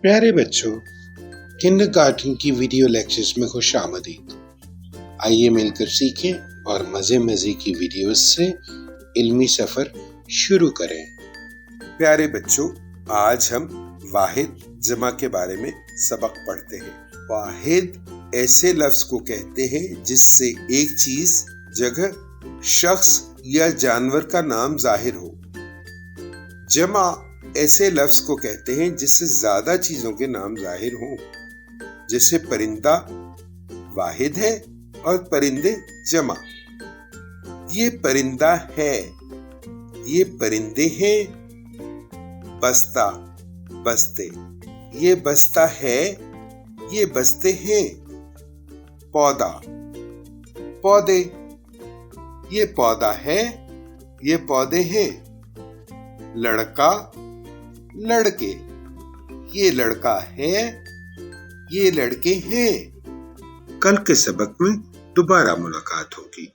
प्यारे बच्चों, किंडरगार्टन की वीडियो लेक्चर्स में खुश आमदीद। आइए मिलकर सीखें और मज़े मज़े की वीडियोस से इल्मी सफ़र शुरू करें। प्यारे बच्चों, आज हम वाहिद जमा के बारे में सबक पढ़ते हैं। वाहिद ऐसे लफ्ज को कहते हैं जिससे एक चीज, जगह, शख्स या जानवर का नाम जाहिर हो। जमा ऐसे लफ्ज को कहते हैं जिससे ज्यादा चीजों के नाम जाहिर हों। जैसे परिंदा वाहिद है और परिंदे जमा। ये परिंदा है, ये परिंदे हैं। बस्ता बस्ते, ये बस्ता है, ये बस्ते हैं। पौधा पौधे, ये पौधा है, ये पौधे हैं। लड़का लड़के, ये लड़का है, ये लड़के हैं। कल के सबक में दोबारा मुलाकात होगी।